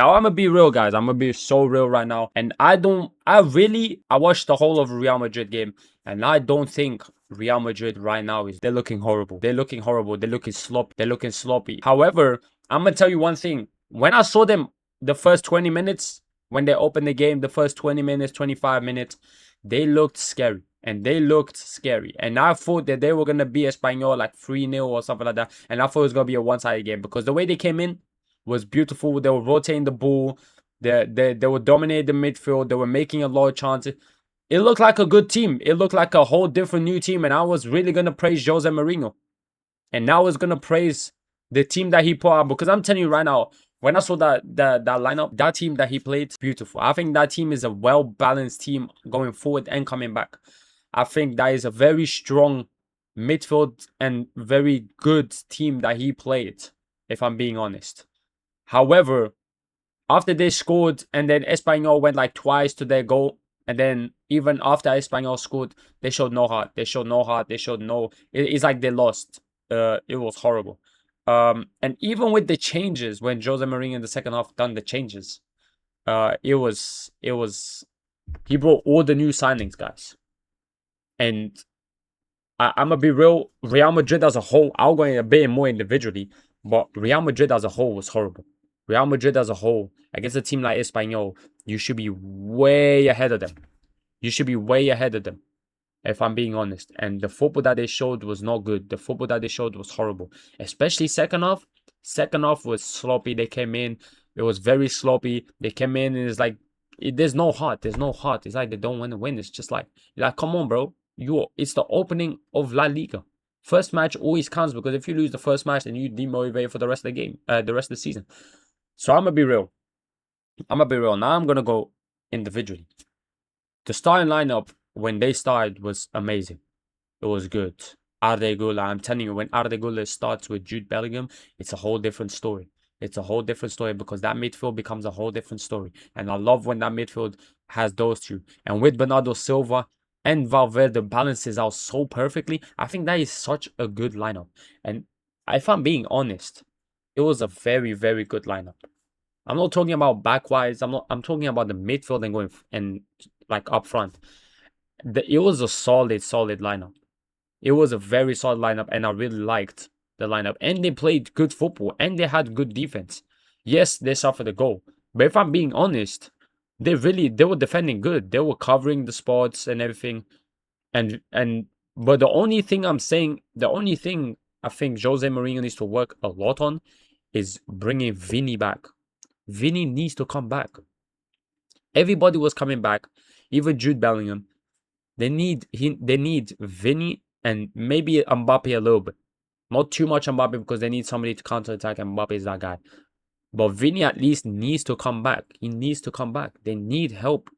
Now I'm gonna be real, guys. I'm gonna be so real right now. And I watched the whole of Real Madrid game, and I don't think Real Madrid right now they're looking horrible. They're looking horrible. They're looking sloppy. They're looking sloppy. However, I'm gonna tell you one thing. When I saw them the first 20 minutes, when they opened the game, the first 20 minutes, 25 minutes, they looked scary. And they looked scary. And I thought that they were gonna be Espanyol like 3-0 or something like that. And I thought it was gonna be a one-sided game because the way they came in was beautiful. They were rotating the ball. They were dominating the midfield. They were making a lot of chances. It looked like a good team. It looked like a whole different new team. And I was really going to praise Jose Mourinho. And now I was going to praise the team that he put out. Because I'm telling you right now, when I saw that lineup, that team that he played, beautiful. I think that team is a well-balanced team going forward and coming back. I think that is a very strong midfield and very good team that he played, if I'm being honest. However, after they scored and then Espanyol went like twice to their goal, and then even after Espanyol scored, they showed no heart. They showed no heart. They showed no. It's like they lost. It was horrible. And even with the changes, when Jose Mourinho in the second half done the changes, it was he brought all the new signings, guys. And I'm gonna be real. Real Madrid as a whole, I'll go in a bit more individually, but Real Madrid as a whole was horrible. Real Madrid as a whole, against a team like Espanyol, you should be way ahead of them. You should be way ahead of them, if I'm being honest. And the football that they showed was not good. The football that they showed was horrible. Especially second half. Second half was sloppy. They came in. It was very sloppy. They came in and it's like, there's no heart. There's no heart. It's like they don't want to win. It's just like, come on, bro. It's the opening of La Liga. First match always counts because if you lose the first match, then you demotivate for the rest of the game, the rest of the season. So I'm gonna be real. Now I'm gonna go individually. The starting lineup when they started was amazing. It was good. Arda Güler, I'm telling you, when Arda Güler starts with Jude Bellingham, it's a whole different story. It's a whole different story because that midfield becomes a whole different story. And I love when that midfield has those two. And with Bernardo Silva and Valverde balances out so perfectly, I think that is such a good lineup. And if I'm being honest, it was a very, very good lineup. I'm not talking about backwise. I'm talking about the midfield and going and like up front. It was a solid lineup. It was a very solid lineup, and I really liked the lineup. And they played good football, and they had good defense. Yes, they suffered a goal, but if I'm being honest, they were defending good. They were covering the spots and everything. But the only thing I think Jose Mourinho needs to work a lot on is bringing Vini back. Vini needs to come back. Everybody was coming back, even Jude Bellingham. They need Vini and maybe Mbappe a little bit. Not too much Mbappe because they need somebody to counter-attack, and Mbappe is that guy. But Vini at least needs to come back. He needs to come back. They need help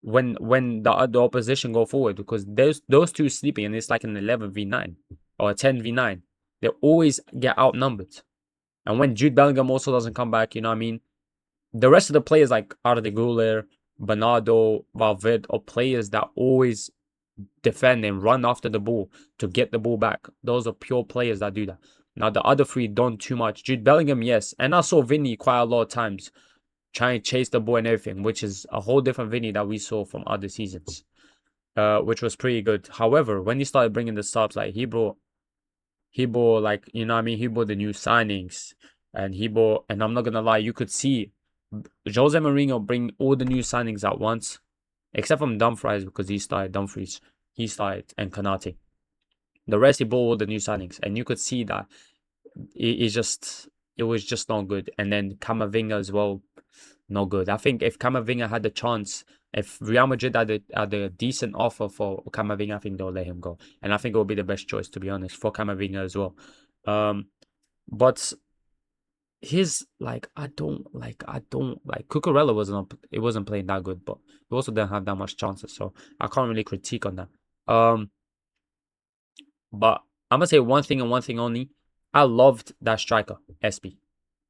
when the opposition go forward because those two sleeping and it's like an 11v9 or a 10v9. They always get outnumbered. And when Jude Bellingham also doesn't come back, you know what I mean? The rest of the players like Arda Güler, Bernardo, Valverde are players that always defend and run after the ball to get the ball back. Those are pure players that do that. Now, the other three don't too much. Jude Bellingham, yes. And I saw Vini quite a lot of times trying to chase the ball and everything, which is a whole different Vini that we saw from other seasons, which was pretty good. However, when he started bringing the subs, like he brought like, you know what I mean? He brought the new signings and I'm not going to lie, you could see Jose Mourinho bring all the new signings at once, except from Dumfries because he started and Konate. The rest he brought all the new signings, and you could see that it was just not good. And then Camavinga as well, not good. I think if Camavinga had the chance, if Real Madrid had a decent offer for Camavinga, I think they'll let him go, and I think it will be the best choice, to be honest, for Camavinga as well. But his I don't like Cucurella wasn't playing that good, but he also didn't have that much chances, so I can't really critique on that. But I'm gonna say one thing and one thing only. I loved that striker, SB.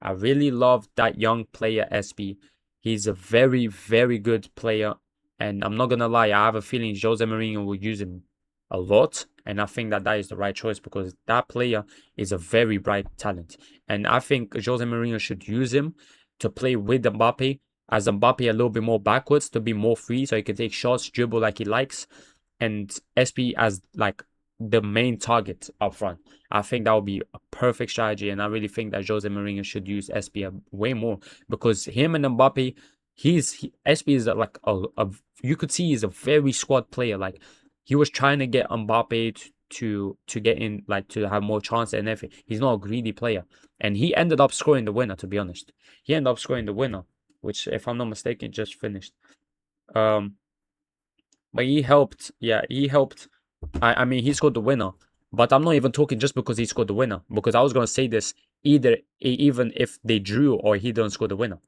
I really loved that young player, SB. He's a very, very good player, and I'm not gonna lie, I have a feeling Jose Mourinho will use him a lot, and I think that is the right choice because that player is a very bright talent, and I think Jose Mourinho should use him to play with Mbappe, as Mbappe a little bit more backwards to be more free so he can take shots, dribble like he likes, and SP as like the main target up front. I think that would be a perfect strategy, and I really think that Jose Mourinho should use SP way more because him and Mbappe, SP is like a you could see he's a very squad player. Like he was trying to get Mbappe to get in, like to have more chance and everything. He's not a greedy player, and he ended up scoring the winner. To be honest, he ended up scoring the winner, which, if I'm not mistaken, just finished. Um, but he helped. Yeah, he helped. I mean, he scored the winner. But I'm not even talking just because he scored the winner. Because I was gonna say this even if they drew or he didn't score the winner.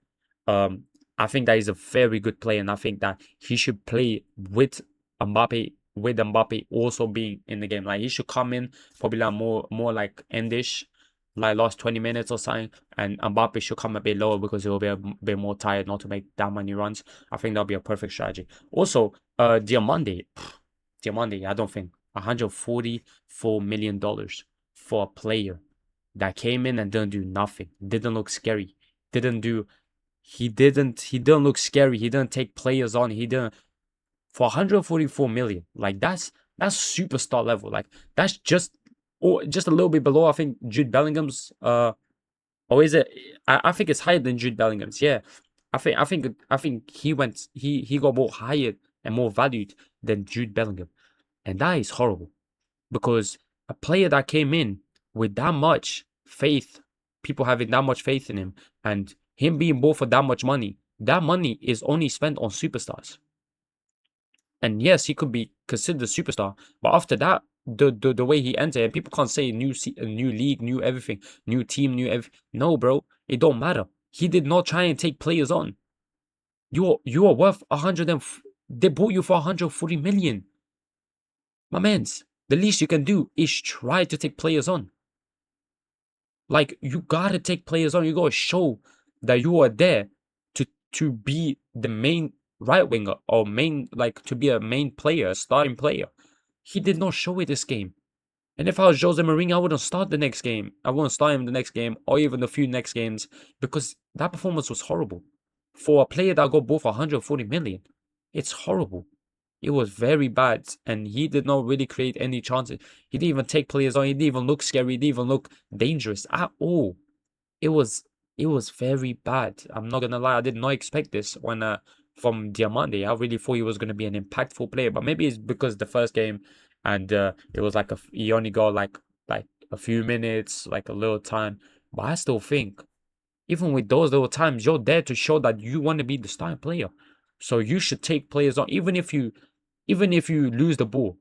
Um, I think that he's a very good player, and I think that he should play Mbappe, with Mbappe also being in the game. Like he should come in probably like more like endish, like last 20 minutes or something, and Mbappe should come a bit lower because he'll be a bit more tired not to make that many runs. I think that'll be a perfect strategy. Also, Diamande, I don't think $144 million for a player that came in and didn't do nothing, didn't look scary, didn't do he didn't look scary. He didn't take players on. He didn't for 144 million. Like that's superstar level. Like that's just a little bit below. I think Jude Bellingham's. Or is it? I think it's higher than Jude Bellingham's. Yeah, I think he got more higher and more valued than Jude Bellingham, and that is horrible because a player that came in with that much faith, people having that much faith in him, and him being bought for that money is only spent on superstars. And yes, he could be considered a superstar, but after that, the way he entered, and people can't say new league, new everything, new team, new everything. No, bro, it don't matter. He did not try and take players on. You are worth 100 and they bought you for 140 million. My mans, the least you can do is try to take players on. Like you gotta take players on. You gotta show that you are there to be the main right winger or to be a main player, a starting player. He did not show it this game. And if I was Jose Mourinho, I wouldn't start the next game. I wouldn't start him the next game or even the few next games because that performance was horrible. For a player that got bought for 140 million, it's horrible. It was very bad, and he did not really create any chances. He didn't even take players on. He didn't even look scary. He didn't even look dangerous at all. It was very bad. I'm not gonna lie. I did not expect this from Diamande. I really thought he was gonna be an impactful player, but maybe it's because the first game, and it was like he only got like a few minutes, like a little time. But I still think even with those little times, you're there to show that you want to be the starting player. So you should take players on, even if you lose the ball.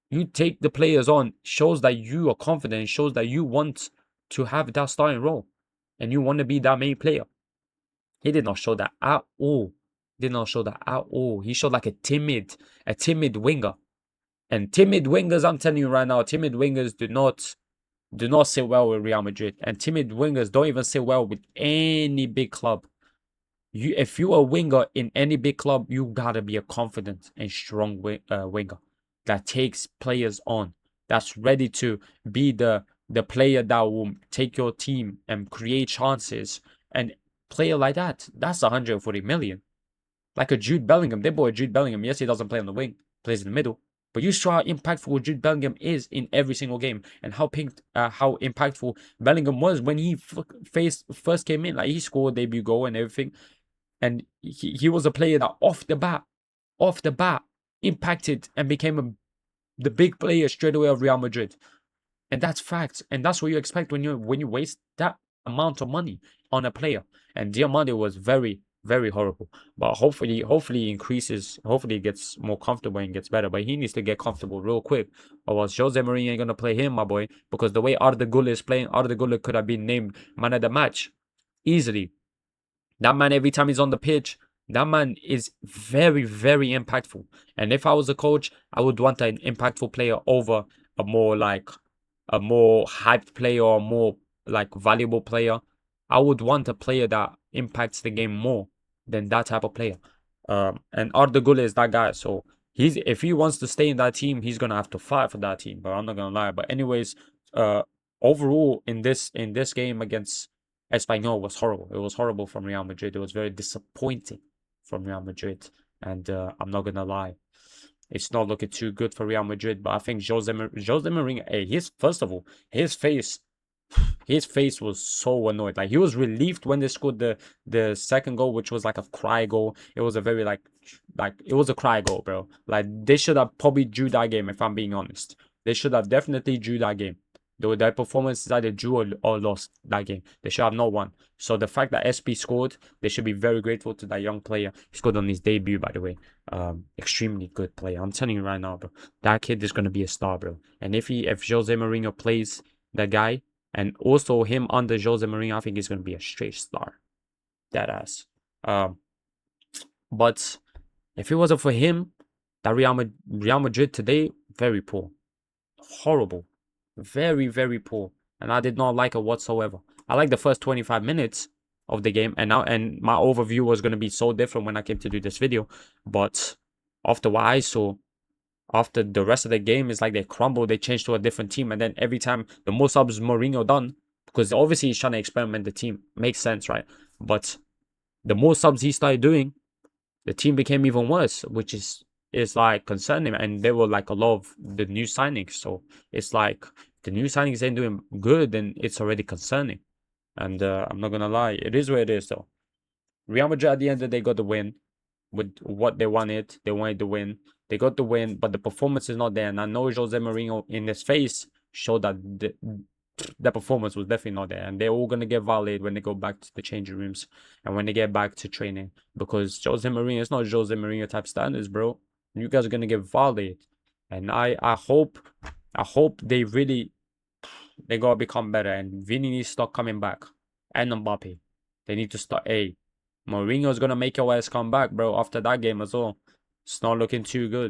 You take the players on, shows that you are confident, shows that you want to have that starting role and you want to be that main player. He did not show that at all. Did not show that at all. He showed like a timid winger. And timid wingers, I'm telling you right now, timid wingers do not sit well with Real Madrid. And timid wingers don't even sit well with any big club. If you're a winger in any big club, you gotta be a confident and strong winger that takes players on, that's ready to be the player that will take your team and create chances. And player like that's 140 million. Like a Jude Bellingham, they bought a Jude Bellingham. Yes, he doesn't play on the wing, plays in the middle. But you saw how impactful Jude Bellingham is in every single game, and how impactful Bellingham was when he first came in. Like he scored debut goal and everything. And he was a player that off the bat, impacted and became the big player straight away of Real Madrid. And that's facts. And that's what you expect when you waste that amount of money on a player. And Diamante was very, very horrible. But hopefully he increases. Hopefully he gets more comfortable and gets better. But he needs to get comfortable real quick. Or else Jose Mourinho ain't gonna play him, my boy. Because the way Arda Güler is playing, Arda Güler could have been named man of the match easily. That man, every time he's on the pitch, that man is very, very impactful. And if I was a coach, I would want an impactful player over a more hyped player or more like valuable player. I would want a player that impacts the game more than that type of player. And Arda Güler is that guy. So if he wants to stay in that team, he's gonna have to fight for that team. But I'm not gonna lie. But anyways, overall in this game against Espanyol was horrible. It was horrible from Real Madrid. It was very disappointing from Real Madrid. And I'm not gonna lie, it's not looking too good for Real Madrid. But I think Jose Mourinho, hey, first of all, his face his face was so annoyed. Like he was relieved when they scored the second goal, which was like a cry goal. It was a very like it was a cry goal, bro. Like they should have probably drew that game, if I'm being honest. They should have definitely drew that game. Their performance is either drew or lost that game. They should have not won. So the fact that SP scored, they should be very grateful to that young player. He scored on his debut, by the way. Extremely good player. I'm telling you right now, bro. That kid is gonna be a star, bro. And if Jose Mourinho plays that guy, and also him under Jose Mourinho, I think he's gonna be a straight star. That ass. But if it wasn't for him, that Real Madrid today, very poor. Horrible. Very, very poor. And I did not like it whatsoever. I like the first 25 minutes of the game, and my overview was gonna be so different when I came to do this video. But after what I saw, after the rest of the game, it's like they crumbled, they changed to a different team, and then every time the more subs Mourinho done, because obviously he's trying to experiment the team. Makes sense, right? But the more subs he started doing, the team became even worse, which is like concerning. And there were like a lot of the new signings. So it's like the new signings ain't doing good, and it's already concerning. And I'm not gonna lie, it is what it is though. Real Madrid at the end of the day got the win with what they wanted. They wanted to win. They got the win, but the performance is not there. And I know Jose Mourinho in his face showed that the performance was definitely not there. And they're all going to get violated when they go back to the changing rooms and when they get back to training. Because Jose Mourinho, it's not Jose Mourinho type standards, bro. You guys are going to get violated. And I hope they got to become better. And Vini needs to start coming back. And Mbappe. They need to start, Mourinho's going to make your ass come back, bro, after that game as well. It's not looking too good.